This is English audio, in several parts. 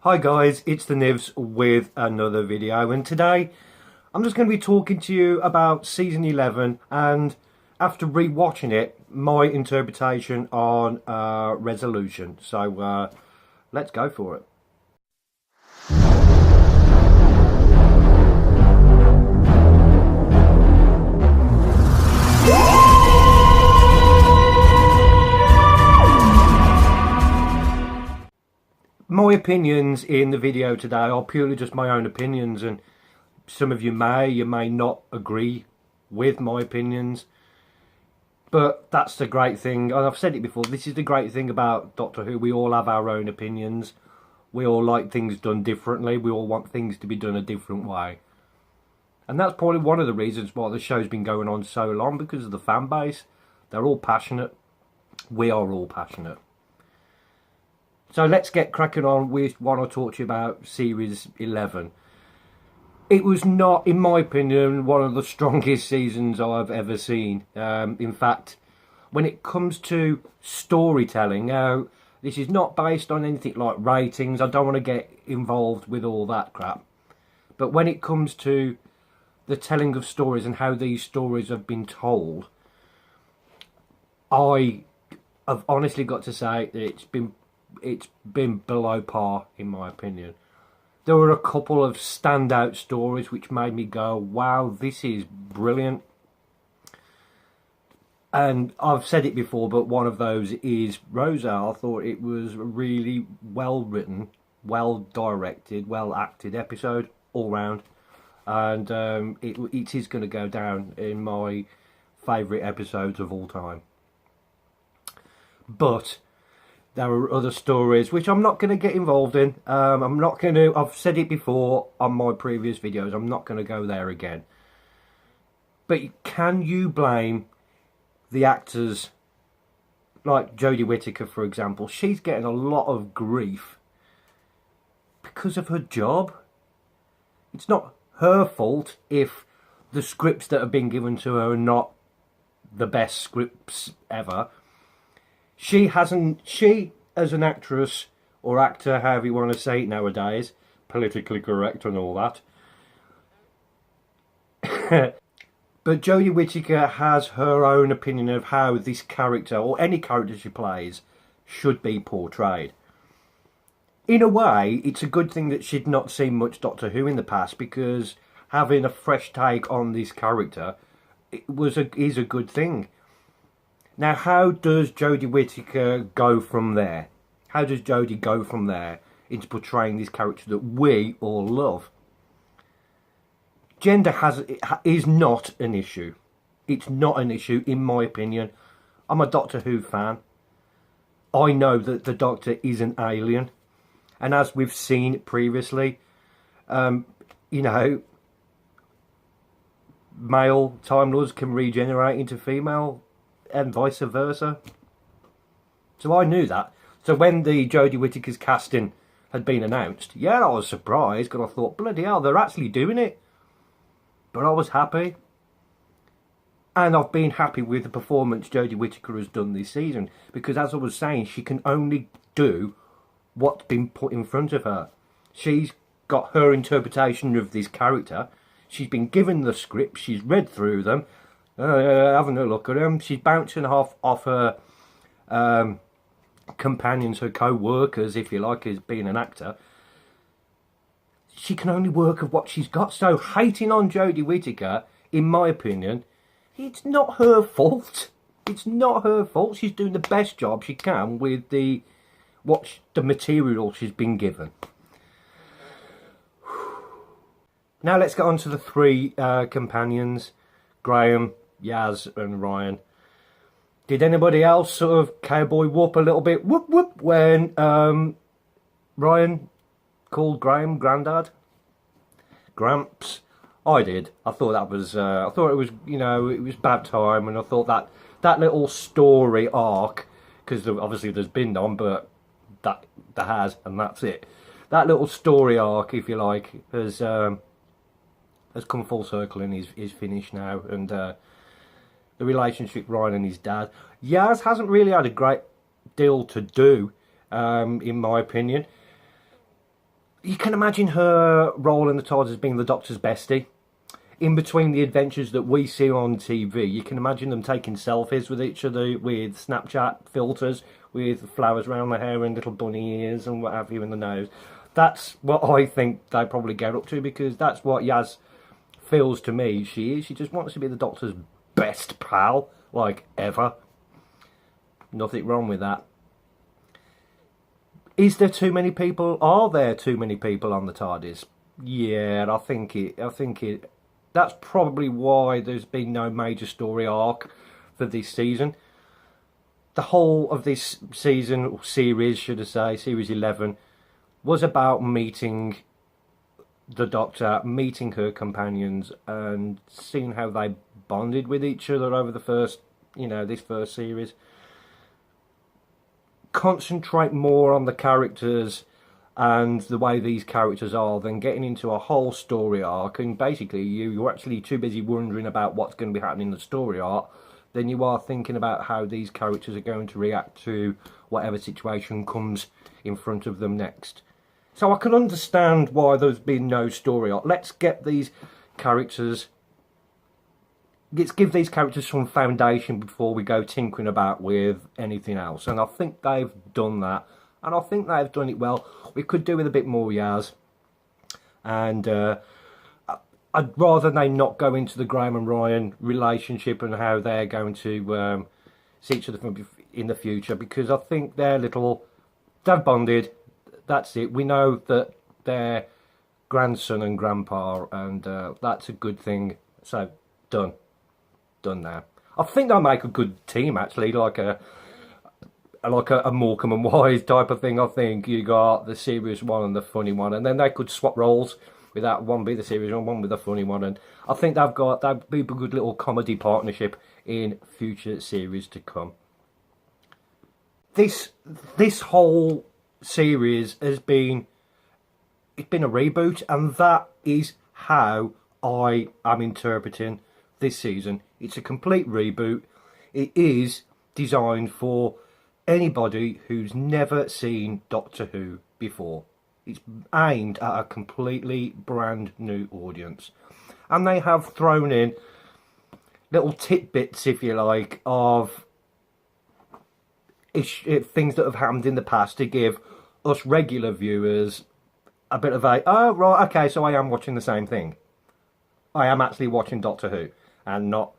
Hi guys, it's the Nivs with another video, and today I'm just going to be talking to you about season 11 and after re-watching it, my interpretation on resolution. So let's go for it. My opinions in the video today are purely just my own opinions, and some of you may not agree with my opinions, but that's the great thing, and I've said it before, this is the great thing about Doctor Who. We all have our own opinions, we all like things done differently, we all want things to be done a different way, and that's probably one of the reasons why the show's been going on so long, because of the fan base. They're all passionate, we are all passionate. So let's get cracking on with what I'll talk to you about Series 11. It was not, in my opinion, one of the strongest seasons I've ever seen. In fact, when it comes to storytelling, now, this is not based on anything like ratings. I don't want to get involved with all that crap. But when it comes to the telling of stories and how these stories have been told, I have honestly got to say that it's been below par, in my opinion. There were a couple of standout stories which made me go, wow, this is brilliant. And I've said it before, but one of those is Rosa. I thought it was a really well written, well directed, well acted episode all round, and it is going to go down in my favourite episodes of all time. But there are other stories which I'm not going to get involved in. I'm not going to, I've said it before on my previous videos, I'm not going to go there again. But can you blame the actors like Jodie Whittaker, for example? She's getting a lot of grief because of her job. It's not her fault if the scripts that have been given to her are not the best scripts ever. She as an actress or actor, however you want to say it nowadays, politically correct and all that. But Jodie Whittaker has her own opinion of how this character, or any character she plays, should be portrayed. In a way, it's a good thing that she'd not seen much Doctor Who in the past, because having a fresh take on this character is a good thing. Now, how does Jodie Whittaker go from there? How does Jodie go from there into portraying this character that we all love? Gender is not an issue. It's not an issue, in my opinion. I'm a Doctor Who fan. I know that the Doctor is an alien. And as we've seen previously, you know, male Time Lords can regenerate into female, and vice versa. So I knew that. So when the Jodie Whittaker's casting had been announced, yeah, I was surprised, because I thought, bloody hell, they're actually doing it. But I was happy. And I've been happy with the performance Jodie Whittaker has done this season, because as I was saying, she can only do what's been put in front of her. She's got her interpretation of this character. She's been given the script, she's read through them, having a look at them. She's bouncing off her companions, her co-workers, if you like, as being an actor. She can only work with what she's got. So hating on Jodie Whittaker, in my opinion, it's not her fault. It's not her fault. She's doing the best job she can with the material she's been given. Now let's get on to the three companions, Graham, Yaz and Ryan. Did anybody else sort of cowboy whoop a little bit, whoop whoop, when Ryan called Graham Grandad? Gramps? I did. I thought that was, I thought it was, you know, it was bad time, and I thought that little story arc, because obviously there's been none, but there has, and that's it. That little story arc, if you like, has come full circle and is finished now, and the relationship Ryan and his dad. Yaz hasn't really had a great deal to do, in my opinion. you can imagine her role in the TARDIS as being the Doctor's bestie. In between the adventures that we see on TV, you can imagine them taking selfies with each other with Snapchat filters, with flowers around the hair and little bunny ears and what have you in the nose. That's what I think they probably get up to, because that's what Yaz feels to me she is. She just wants to be the Doctor's best pal, like, ever. Nothing wrong with that. Is there too many people? Are there too many people on the TARDIS? Yeah, I think it. That's probably why there's been no major story arc for this season. The whole of this season, or series, should I say, series 11, was about meeting the Doctor, meeting her companions, and seeing how they bonded with each other over the first, this first series. Concentrate more on the characters and the way these characters are than getting into a whole story arc, and basically you're actually too busy wondering about what's going to be happening in the story arc than you are thinking about how these characters are going to react to whatever situation comes in front of them next. So I can understand why there's been no story arc. Let's give these characters some foundation before we go tinkering about with anything else. And I think they've done that. And I think they've done it well. We could do with a bit more Yaz. And I'd rather they not go into the Graham and Ryan relationship and how they're going to see each other in the future. Because I think they've bonded. That's it. We know that they're grandson and grandpa. And that's a good thing. So, done now. I think they'll make a good team, actually, like a Morecambe and Wise type of thing. I think you got the serious one and the funny one, and then they could swap roles with that, one be the serious one with the funny one, and I think that'd be a good little comedy partnership in future series to come. This whole series it's been a reboot, and that is how I am interpreting this season. It's a complete reboot. It is designed for anybody who's never seen Doctor Who before. It's aimed at a completely brand new audience. And they have thrown in little tidbits, if you like, of things that have happened in the past to give us regular viewers a bit of oh, right, okay, so I am watching the same thing. I am actually watching Doctor Who and not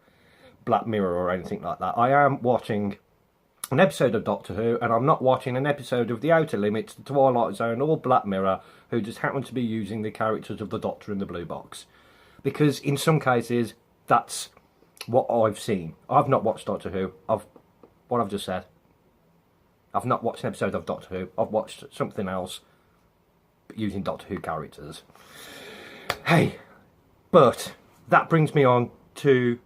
Black Mirror or anything like that. I am watching an episode of Doctor Who, and I'm not watching an episode of The Outer Limits, The Twilight Zone, or Black Mirror, who just happen to be using the characters of the Doctor in the Blue Box. Because in some cases, that's what I've seen. I've not watched Doctor Who. What I've just said. I've not watched an episode of Doctor Who. I've watched something else using Doctor Who characters. Hey, but that brings me on to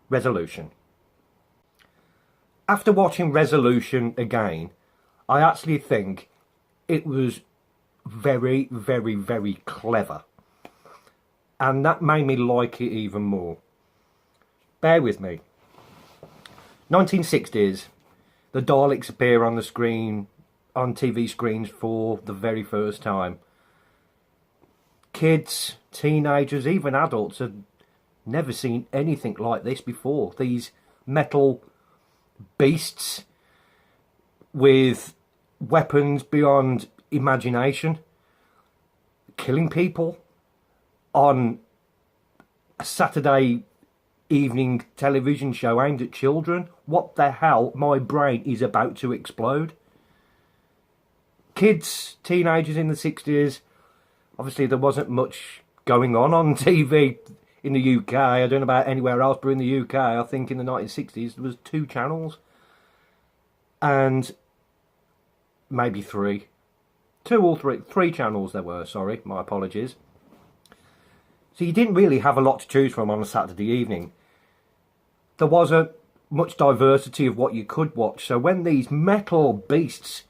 Resolution. After watching Resolution again, I actually think it was very, very, very clever. And that made me like it even more. Bear with me. 1960s, the Daleks appear on the screen, on TV screens for the very first time. Kids, teenagers, even adults had never seen anything like this before. These metal beasts with weapons beyond imagination, killing people on a Saturday evening television show aimed at children. What the hell? My brain is about to explode. Kids, teenagers in the 60s, obviously there wasn't much going on TV in the UK. I don't know about anywhere else, but in the UK, I think in the 1960s, there was 2 channels. And maybe 3. 2 or 3. 3 channels there were, sorry, my apologies. So you didn't really have a lot to choose from on a Saturday evening. There wasn't much diversity of what you could watch. So when these metal beasts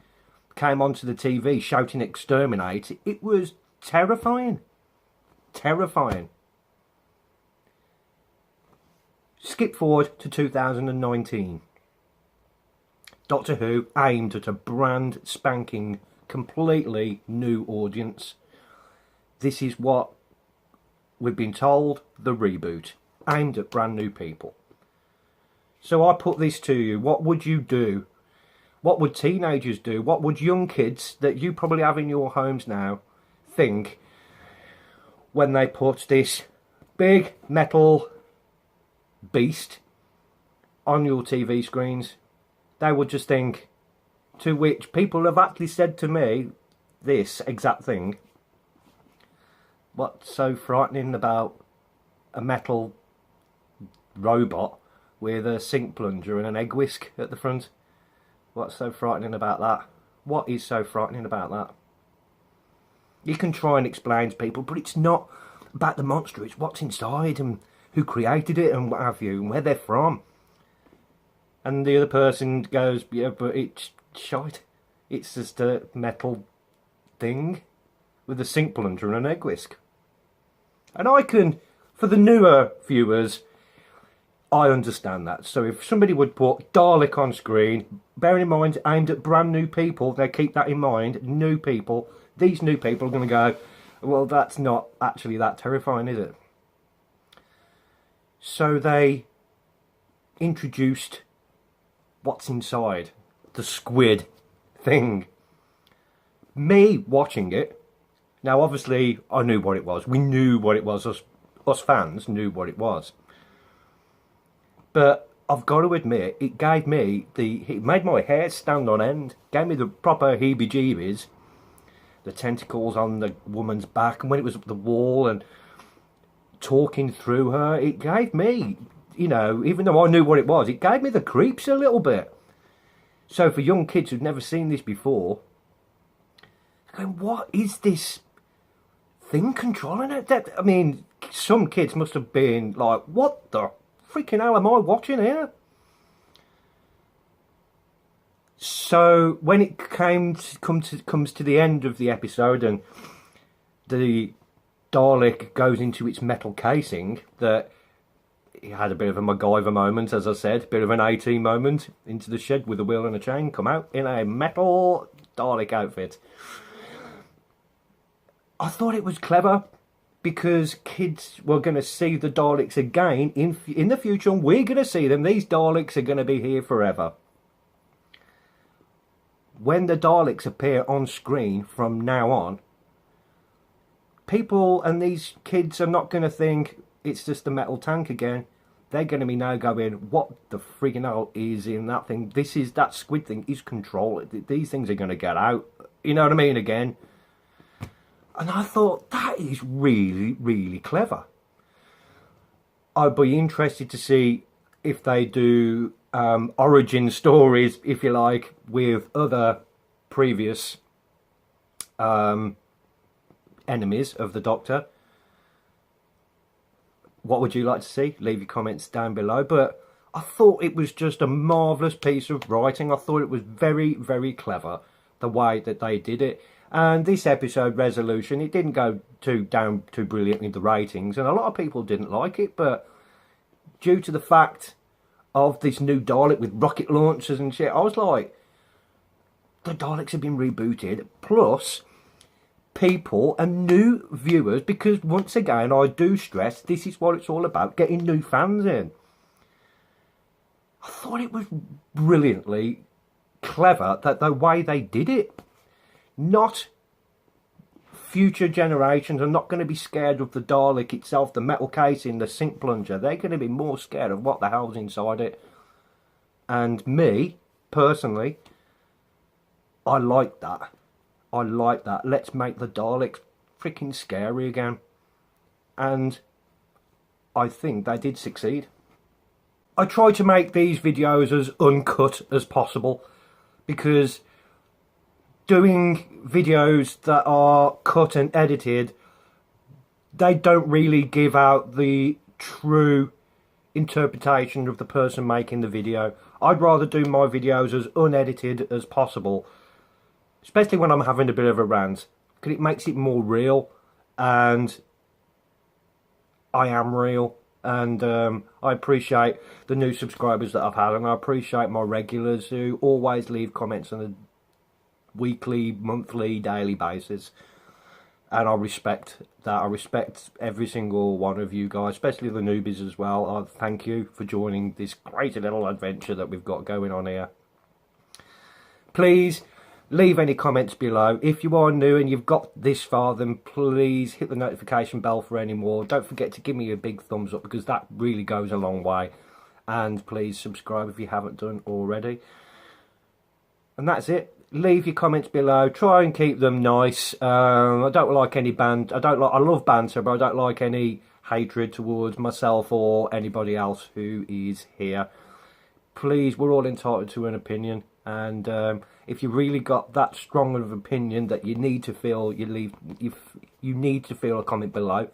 came onto the TV shouting exterminate, it was terrifying. Terrifying. Skip forward to 2019. Doctor Who aimed at a brand spanking completely new audience. This is what we've been told, the reboot, aimed at brand new people. So I put this to you, what would you do? What would teenagers do? What would young kids that you probably have in your homes now think when they put this big metal beast on your TV screens? They would just think, to which people have actually said to me this exact thing. What's so frightening about a metal robot with a sink plunger and an egg whisk at the front? What's so frightening about that? What is so frightening about that? You can try and explain to people, but it's not about the monster, it's what's inside and who created it and what have you, and where they're from. And the other person goes, yeah, but it's shite. It's just a metal thing with a sink plunger and an egg whisk. And I can, for the newer viewers, I understand that. So if somebody would put Dalek on screen, bearing in mind, aimed at brand new people, they keep that in mind, new people, these new people are going to go, well, that's not actually that terrifying, is it? So they introduced what's inside, the squid thing. Me watching it, now obviously I knew what it was, we knew what it was, us fans knew what it was. But I've got to admit, it made my hair stand on end, gave me the proper heebie-jeebies, the tentacles on the woman's back, and when it was up the wall and talking through her, it gave me, you know, even though I knew what it was, it gave me the creeps a little bit. So for young kids who've never seen this before, they're going, what is this thing controlling it? I mean, some kids must have been like, what the freaking hell am I watching here? So when it comes to the end of the episode and the Dalek goes into its metal casing, that he had a bit of a MacGyver moment, as I said, a bit of an AT moment, into the shed with a wheel and a chain, come out in a metal Dalek outfit. I thought it was clever, because kids were going to see the Daleks again in the future, and we're going to see them. These Daleks are going to be here forever. When the Daleks appear on screen from now on, people and these kids are not going to think it's just a metal tank again. They're going to be now going, what the friggin' hell is in that thing? That squid thing is controlled. These things are going to get out. You know what I mean, again? And I thought, that is really, really clever. I'd be interested to see if they do origin stories, if you like, with other previous enemies of the Doctor. What would you like to see? Leave your comments down below. But I thought it was just a marvellous piece of writing. I thought it was very, very clever, the way that they did it. And this episode, Resolution, it didn't go down too brilliantly, the ratings, and a lot of people didn't like it, but due to the fact of this new Dalek with rocket launchers and shit, I was like, the Daleks have been rebooted, plus people and new viewers, because once again, I do stress, this is what it's all about, getting new fans in. I thought it was brilliantly clever, that the way they did it. Not future generations are not going to be scared of the Dalek itself, the metal casing, the sink plunger. They're going to be more scared of what the hell's inside it. And me, personally, I like that. I like that. Let's make the Daleks freaking scary again. And I think they did succeed. I try to make these videos as uncut as possible, because doing videos that are cut and edited, they don't really give out the true interpretation of the person making the video. I'd rather do my videos as unedited as possible, especially when I'm having a bit of a rant, because it makes it more real, and I am real. And I appreciate the new subscribers that I've had, and I appreciate my regulars who always leave comments on the weekly, monthly, daily basis. And I respect that. I respect every single one of you guys, especially the newbies as well. I thank you for joining this crazy little adventure that we've got going on here. Please leave any comments below. If you are new and you've got this far, then please hit the notification bell for any more. Don't forget to give me a big thumbs up, because that really goes a long way. And please subscribe if you haven't done already. And that's it. Leave your comments below. Try and keep them nice. I don't like any I love banter, but I don't like any hatred towards myself or anybody else who is here. Please, we're all entitled to an opinion, and if you really got that strong of an opinion that you need to feel, you need to feel a comment below,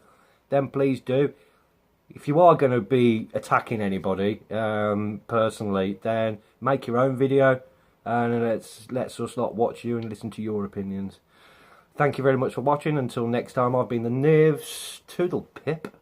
then please do. If you are going to be attacking anybody personally, then make your own video, and let's us not watch you and listen to your opinions. Thank you very much for watching. Until next time, I've been the Nivs. Toodle pip.